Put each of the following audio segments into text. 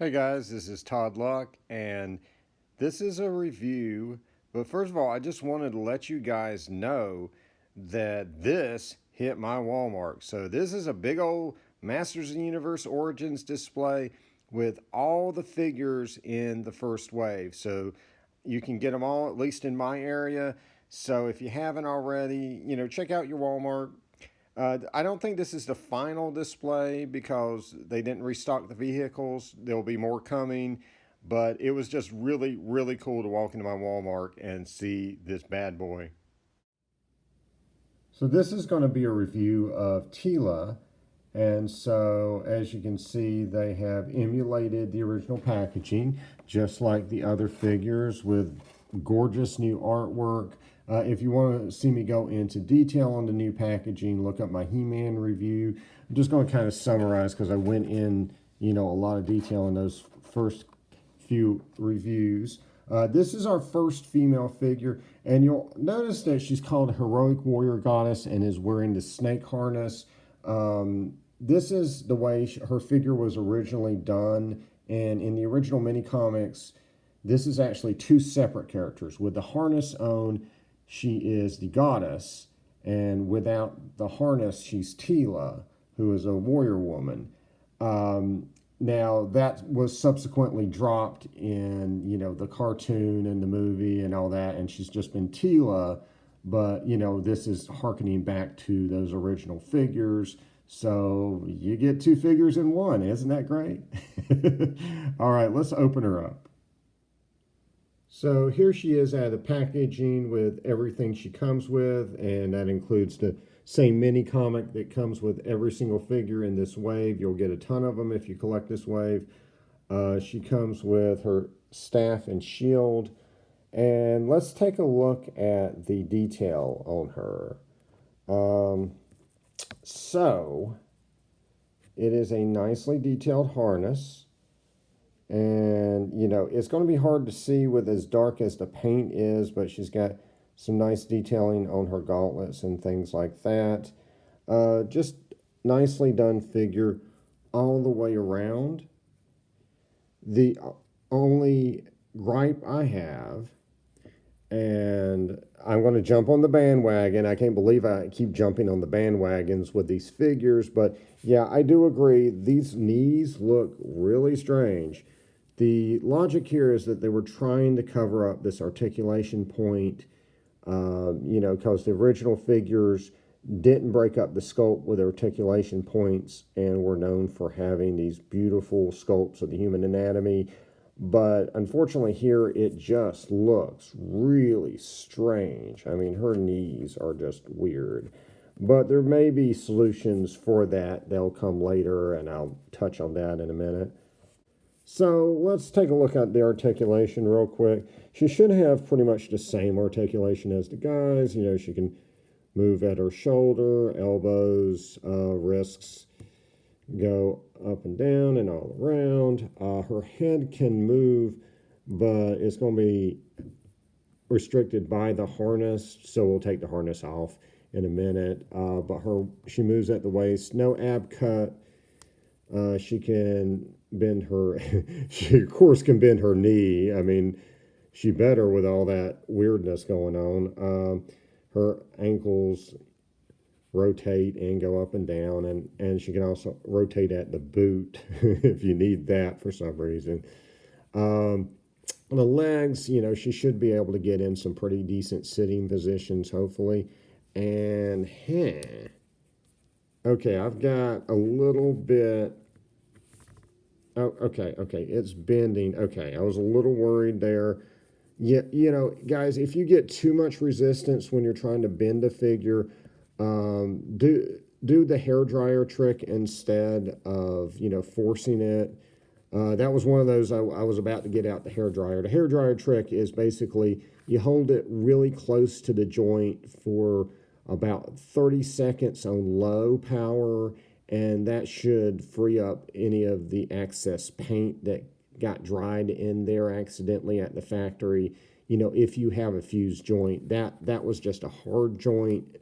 Hey guys, this is Todd Luck, and this is a review. But first of all, I just wanted to let you guys know that this hit my Walmart. So, this is a big old Masters of the Universe Origins display with all the figures in the first wave. So, you can get them all, at least in my area. So, if you haven't already, check out your Walmart. I don't think this is the final display because they didn't restock the vehicles. There'll be more coming, but it was just really, really cool to walk into my Walmart and see this bad boy. So this is going to be a review of Teela. And so, as you can see, they have emulated the original packaging, just like the other figures, with gorgeous new artwork. If you want to see me go into detail on the new packaging, look up my He-Man review. I'm just going to kind of summarize because I went in, a lot of detail in those first few reviews. This is our first female figure, and you'll notice that she's called Heroic Warrior Goddess and is wearing the snake harness. This is the way her figure was originally done, and in the original mini comics, this is actually two separate characters. With the harness on, she is the goddess, and without the harness, she's Teela, who is a warrior woman. Now that was subsequently dropped in the cartoon and the movie and all that, and she's just been Teela. But this is harkening back to those original figures. So you get two figures in one. Isn't that great? All right, let's open her up. So here she is out of the packaging with everything she comes with, and that includes the same mini comic that comes with every single figure in this wave. You'll get a ton of them if you collect this wave. She comes with her staff and shield. And let's take a look at the detail on her. So it is a nicely detailed harness. And, it's going to be hard to see with as dark as the paint is, but she's got some nice detailing on her gauntlets and things like that. Just nicely done figure all the way around. The only gripe I have, and I'm going to jump on the bandwagon. I can't believe I keep jumping on the bandwagons with these figures, but yeah, I do agree. These knees look really strange. The logic here is that they were trying to cover up this articulation point, because the original figures didn't break up the sculpt with articulation points and were known for having these beautiful sculpts of the human anatomy. But unfortunately, here it just looks really strange. I mean, her knees are just weird. But there may be solutions for that. They'll come later, and I'll touch on that in a minute. So let's take a look at the articulation real quick. She should have pretty much the same articulation as the guys. She can move at her shoulder, elbows, wrists, go up and down and all around. Her head can move, but it's going to be restricted by the harness, so we'll take the harness off in a minute. But she moves at the waist, no ab cut. She can bend her, she of course can bend her knee. I mean, she better with all that weirdness going on. Her ankles rotate and go up and down, and she can also rotate at the boot if you need that for some reason. The legs, she should be able to get in some pretty decent sitting positions, hopefully. And okay, I've got a little bit. Oh, okay, it's bending. Okay, I was a little worried there. Yeah, guys, if you get too much resistance when you're trying to bend a figure, do the hair dryer trick instead of forcing it. That was one of those I was about to get out the hair dryer. The hair dryer trick is basically you hold it really close to the joint for about 30 seconds on low power, and that should free up any of the excess paint that got dried in there accidentally at the factory. If you have a fused joint, that was just a hard joint,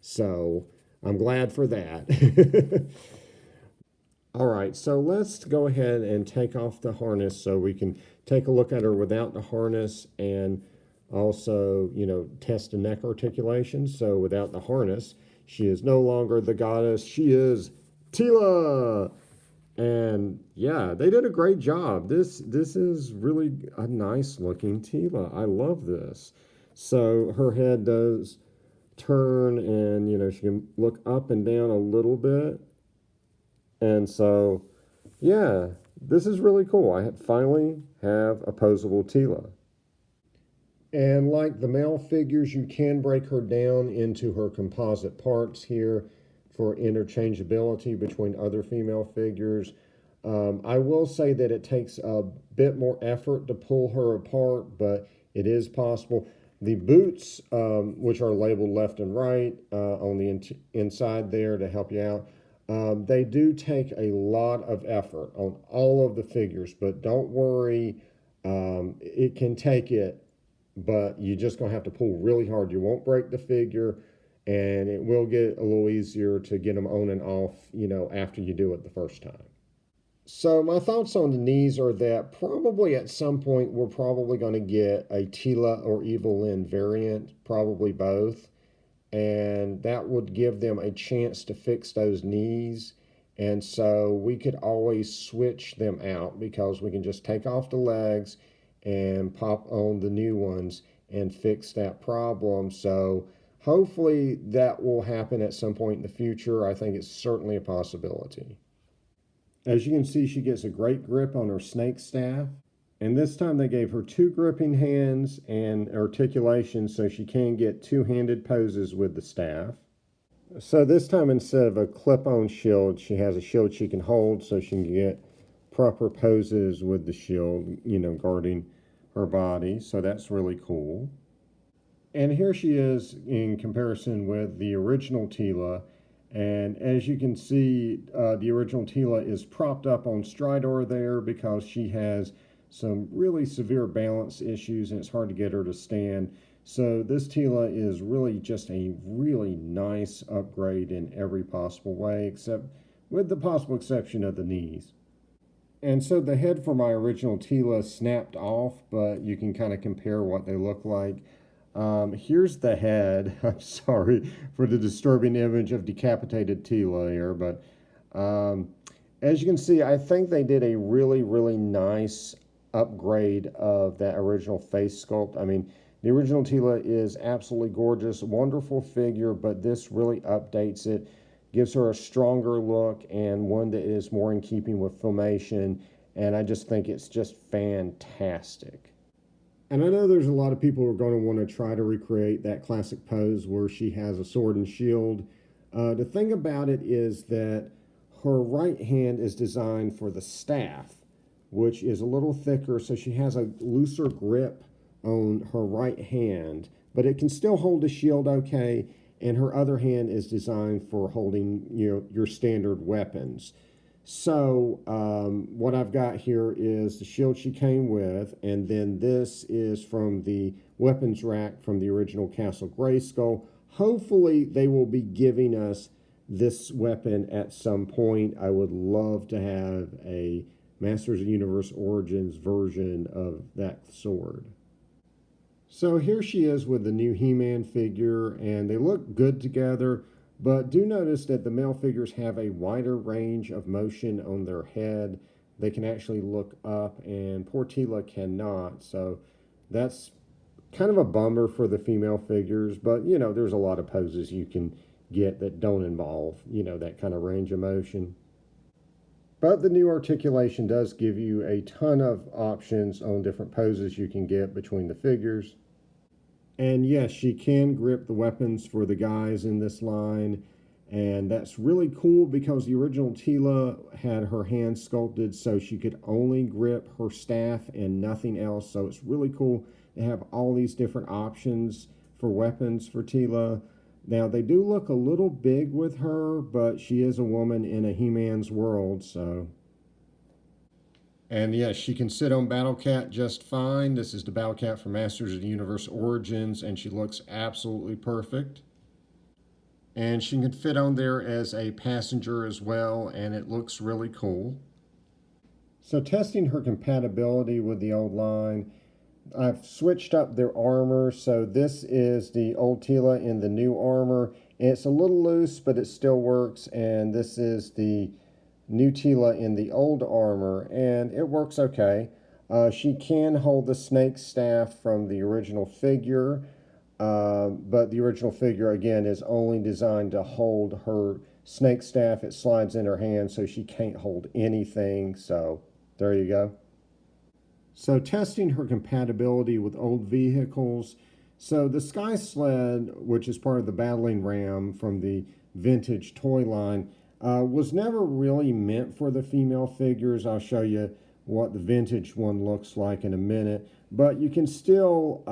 so I'm glad for that. All right, so let's go ahead and take off the harness so we can take a look at her without the harness and also, test the neck articulation. So without the harness, she is no longer the goddess. She is Teela. And yeah, they did a great job. This is really a nice looking Teela. I love this. So her head does turn and she can look up and down a little bit. And so yeah, this is really cool. I finally have a posable Teela. And like the male figures, you can break her down into her composite parts here for interchangeability between other female figures. I will say that it takes a bit more effort to pull her apart, but it is possible. The boots, which are labeled left and right on the inside there to help you out, they do take a lot of effort on all of the figures, but don't worry, it can take it, but you're just going to have to pull really hard. You won't break the figure, and it will get a little easier to get them on and off, after you do it the first time. So my thoughts on the knees are that probably at some point we're probably going to get a Teela or Evelyn variant, probably both, and that would give them a chance to fix those knees. And so we could always switch them out because we can just take off the legs and pop on the new ones and fix that problem. So hopefully that will happen at some point in the future. I think it's certainly a possibility. As you can see, she gets a great grip on her snake staff. And this time they gave her two gripping hands and articulation so she can get two-handed poses with the staff. So this time instead of a clip-on shield, she has a shield she can hold so she can get proper poses with the shield, guarding her body. So that's really cool. And here she is in comparison with the original Teela. And as you can see, the original Teela is propped up on Stridor there because she has some really severe balance issues and it's hard to get her to stand. So this Teela is really just a really nice upgrade in every possible way, except with the possible exception of the knees. And so the head for my original Teela snapped off, but you can kind of compare what they look like. Here's the head. I'm sorry for the disturbing image of decapitated Teela here, but as you can see, I think they did a really, really nice upgrade of that original face sculpt. I mean, the original Teela is absolutely gorgeous, wonderful figure, but this really updates it, gives her a stronger look and one that is more in keeping with Filmation, and I just think it's just fantastic. And I know there's a lot of people who are going to want to try to recreate that classic pose where she has a sword and shield. The thing about it is that her right hand is designed for the staff, which is a little thicker, so she has a looser grip on her right hand, but it can still hold the shield okay, and her other hand is designed for holding your standard weapons. So what I've got here is the shield she came with, and then this is from the weapons rack from the original Castle Grayskull. Hopefully they will be giving us this weapon at some point. I would love to have a Masters of the Universe Origins version of that sword. So here she is with the new He-Man figure, and they look good together. But do notice that the male figures have a wider range of motion on their head. They can actually look up, and poor Teela cannot. So that's kind of a bummer for the female figures. But, there's a lot of poses you can get that don't involve, that kind of range of motion. But the new articulation does give you a ton of options on different poses you can get between the figures. And yes, she can grip the weapons for the guys in this line. And that's really cool because the original Teela had her hand sculpted so she could only grip her staff and nothing else. So it's really cool to have all these different options for weapons for Teela. Now, they do look a little big with her, but she is a woman in a He-Man's world, so. And yes, she can sit on Battle Cat just fine. This is the Battle Cat from Masters of the Universe Origins, and she looks absolutely perfect. And she can fit on there as a passenger as well, and it looks really cool. So testing her compatibility with the old line, I've switched up their armor. So this is the old Teela in the new armor. It's a little loose, but it still works. And this is the new Teela in the old armor, and it works okay. She can hold the snake staff from the original figure, but the original figure, again, is only designed to hold her snake staff. It slides in her hand, so she can't hold anything. So there you go. So testing her compatibility with old vehicles. So the Sky Sled, which is part of the battling ram from the vintage toy line, was never really meant for the female figures. I'll show you what the vintage one looks like in a minute. But you can still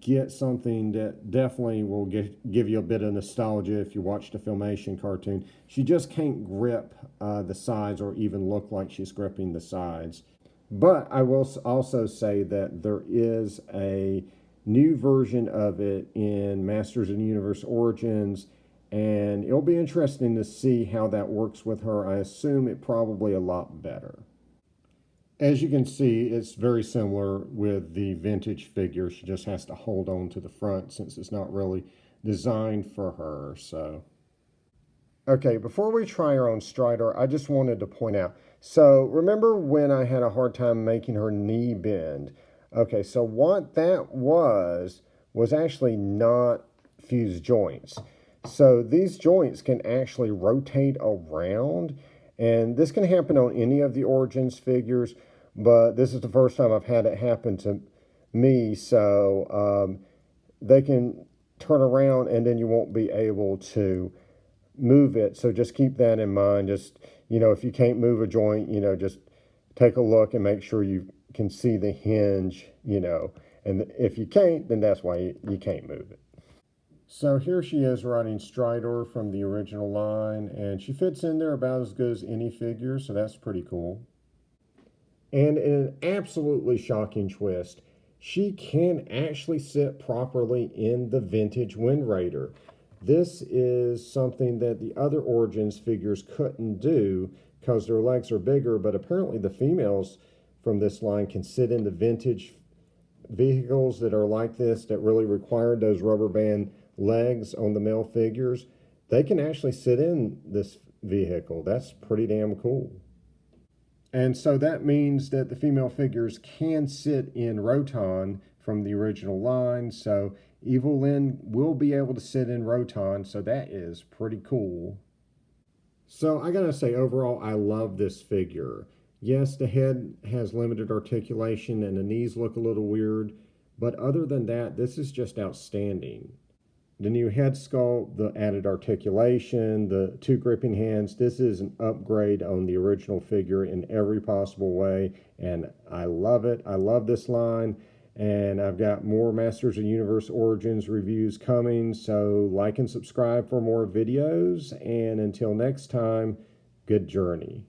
get something that definitely will give you a bit of nostalgia if you watch the Filmation cartoon. She just can't grip the sides or even look like she's gripping the sides. But I will also say that there is a new version of it in Masters of the Universe Origins, and it'll be interesting to see how that works with her. I assume it probably a lot better. As you can see, it's very similar with the vintage figure. She just has to hold on to the front since it's not really designed for her. So, okay, before we try her on Strider, I just wanted to point out. So remember when I had a hard time making her knee bend? Okay, so what that was actually not fused joints. So these joints can actually rotate around, and this can happen on any of the Origins figures, but this is the first time I've had it happen to me. So they can turn around, and then you won't be able to move it. So just keep that in mind. Just, if you can't move a joint, just take a look and make sure you can see the hinge, and if you can't, then that's why you can't move it. So here she is riding Strider from the original line, and she fits in there about as good as any figure, so that's pretty cool. And in an absolutely shocking twist, she can actually sit properly in the vintage Wind Raider. This is something that the other Origins figures couldn't do because their legs are bigger, but apparently the females from this line can sit in the vintage vehicles that are like this, that really required those rubber band legs on the male figures. They can actually sit in this vehicle. That's pretty damn cool. And so that means that the female figures can sit in Roton from the original line. So Evil Lyn will be able to sit in Roton. So that is pretty cool. So I gotta say, overall, I love this figure. Yes, the head has limited articulation and the knees look a little weird. But other than that, this is just outstanding. The new head sculpt, the added articulation, the two gripping hands, this is an upgrade on the original figure in every possible way, and I love it. I love this line, and I've got more Masters of the Universe Origins reviews coming, so like and subscribe for more videos, and until next time, good journey.